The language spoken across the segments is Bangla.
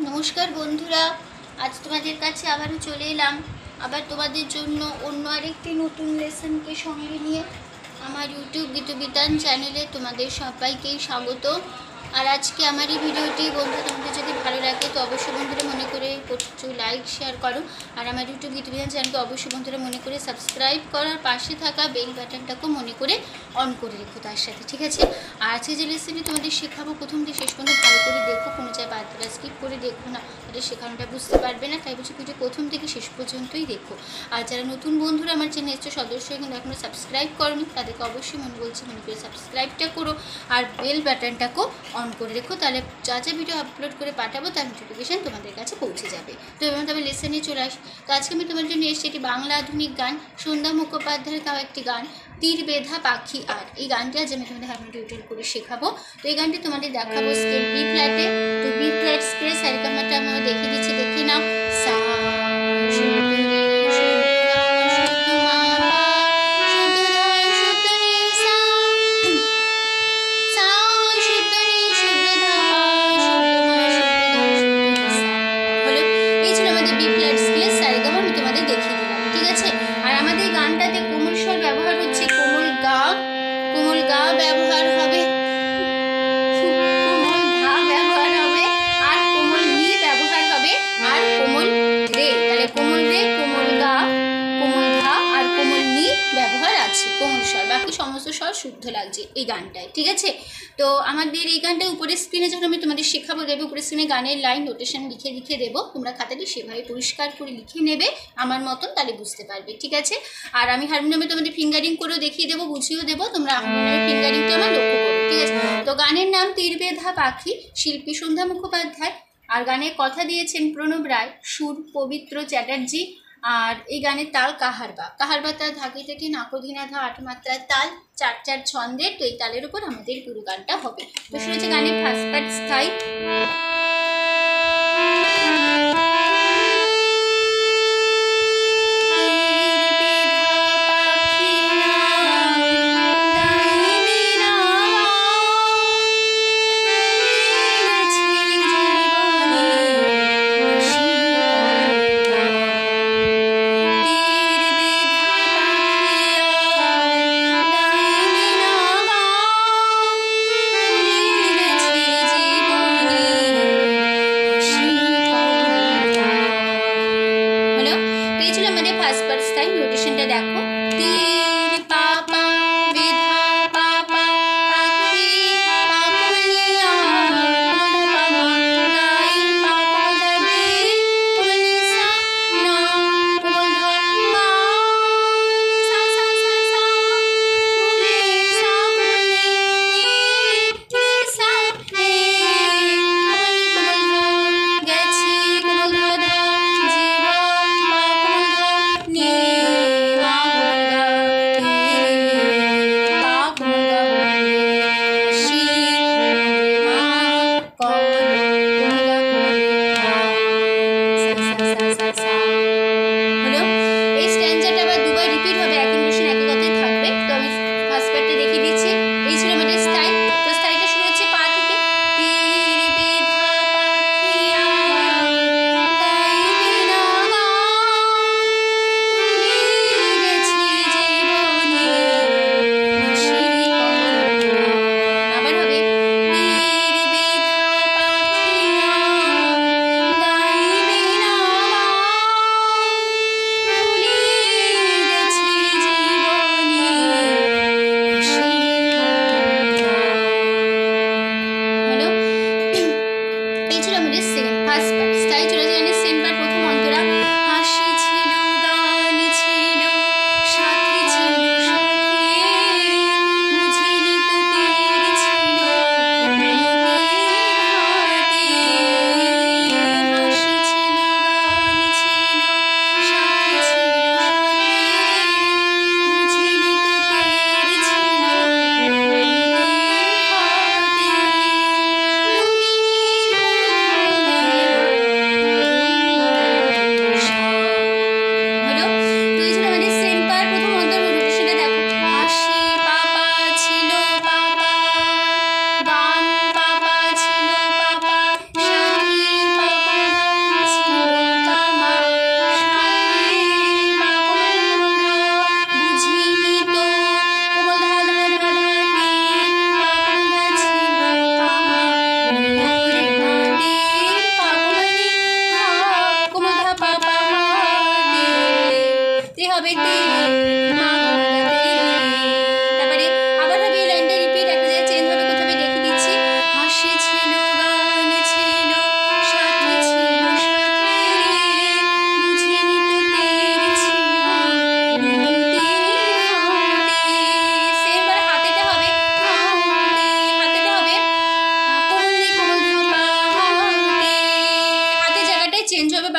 নমস্কার বন্ধুরা, আজ তোমাদের কাছে আবারও চলে এলাম আবার তোমাদের জন্য অন্য আরেকটি নতুন লেসনকে সঙ্গে নিয়ে। আমার ইউটিউব গীতবিতান চ্যানেলে তোমাদের সবাইকেই স্বাগত। আর আজকে আমার এই ভিডিওটি বন্ধু তোমাদের যদি ভালো লাগে তো অবশ্যই বন্ধুরা মনে করে প্রচুর লাইক শেয়ার করো। আর আমার ইউটিউব গীতবিতান চ্যানেলকে অবশ্যই বন্ধুরা মনে করে সাবস্ক্রাইব করার পাশে থাকা বেল বাটনটাকেও মনে করে অন করে রেখো তার সাথে, ঠিক আছে? আর আজকে যে রেসিপি তোমাদের শেখাবো প্রথম থেকে শেষ পর্যন্ত ভালো করে দেখো, কোনো চাই বাদ দেওয়া স্কিপ করে দেখো না, তাহলে শেখানোটা বুঝতে পারবে না। তাই বলছি ভিডিও প্রথম থেকে শেষ পর্যন্তই দেখো। আর যারা নতুন বন্ধুরা আমার চ্যানেল এসছে সদস্য কিন্তু এখনও সাবস্ক্রাইব করোনি, তাদেরকে অবশ্যই মনে করে সাবস্ক্রাইবটা করো আর বেল বাটনটাকেও অন করে রেখো, তাহলে যা যা ভিডিও আপলোড করে পাঠাবো তার নোটিফিকেশান তোমাদের কাছে পৌঁছে যাবে। তো এবার তবে লেসনে চলে আস। তো আজকে আমি তোমার জন্য এসেছি একটি বাংলা আধুনিক গান, সন্ধ্যা মুখোপাধ্যায়ের গাওয়া একটি গান, তীর বেধা পাখি। আর এই গানটি আজ আমি তোমাদের হারমোনিয়াম টিউটোরিয়াল করে শেখাবো। তো এই গানটি তোমাদের দেখাবো স্কেল বি ফ্ল্যাটে। তো বি ফ্ল্যাট স্কেল সারিগামাটা আমরা দেখিয়ে দিচ্ছি, দেখে নাও। সা ব্যবহার হবে, কোমল ধা ব্যবহার হবে, আর কোমল নি ব্যবহার হবে, আর কোমল রে। তাহলে কোমল রে, কোমল গা, কোমল ধা আর কোমল নি ব্যবহার আছে, কোমল স্বর। বাকি সমস্ত স্বর শুদ্ধ লাগছে এই গানটায়, ঠিক আছে? তো আমাদের এই গানটা উপরে স্ক্রিনে যখন আমি তোমাদের শেখাবো দেবো, উপরে স্ক্রিনে গানের লাইন নোটেশন লিখে লিখে দেবো, তোমরা খাতাটি সেভাবে পরিষ্কার করে লিখে নেবে আমার মতন, তাহলে বুঝতে পারবে, ঠিক আছে? আর আমি হারমোনিয়ামে তোমাদের ফিঙ্গারিং করেও দেখিয়ে দেবো, বুঝিয়েও দেবো, তোমরা হারমোনিয়ামের ফিঙ্গারিংটা আমার লক্ষ্য করো, ঠিক আছে? তো গানের নাম তীর বেধা পাখি, শিল্পী সন্ধ্যা মুখোপাধ্যায়। আর গানের কথা দিয়েছেন প্রণব রায়, সুর পবিত্র চ্যাটার্জি। আর এই গানের তাল কাহারবা। কাহারবা তাল ধাকি থেকে নাকোধিনা ধা 8 মাত্রার তাল, 4/4 ছন্দের। তো এই তালের উপর আমাদের পুরো গানটা হবে। তো শুরু হচ্ছে গানের ফার্স্ট পার্ট স্থায়ী।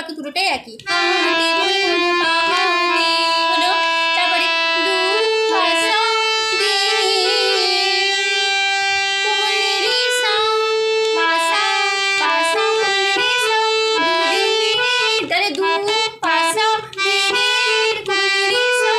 বাকি দুটোটাই একই। হলো, তারপরে দু পা সা দি কোমল রে সা পা সা কোমল রে সা দু রে তাহলে দু পা সা দি রে কোমল রে সা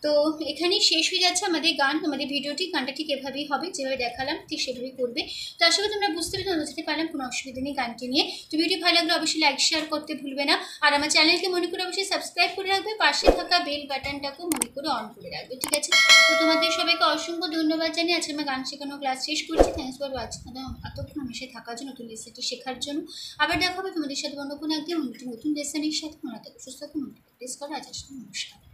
তো এখানেই শেষ হয়ে যাচ্ছে আমাদের গান, আমাদের ভিডিওটি। গানটা ঠিক এভাবেই হবে, যেভাবে দেখালাম ঠিক সেভাবেই করবে। তো আশা করি তোমরা বুঝতে পেরে বোঝাতে পারলাম, কোনো অসুবিধা নেই গানটি নিয়ে। তো ভিডিও ভালো লাগলে অবশ্যই লাইক শেয়ার করতে ভুলবে না। আর আমার চ্যানেলকে মনে করে অবশ্যই সাবস্ক্রাইব করে রাখবে, পাশে থাকা বেল বাটনটাকেও মনে করে অন করে রাখবে, ঠিক আছে? তো তোমাদের সবাইকে অসংখ্য ধন্যবাদ জানিয়ে আজকে আমার গান শেখানো ক্লাস শেষ করছি। থ্যাংকস ফর ওয়াচিং, এতক্ষণ আমার সাথে থাকার জন্য, নতুন লেসনটি শেখার জন্য। আবার দেখা হবে তোমাদের সাথে অন্য কোনো একদিন নতুন লেসনের সাথে। মনে থাকো, সুস্থ থাকো, প্রেস করো। আজ আসলে নমস্কার।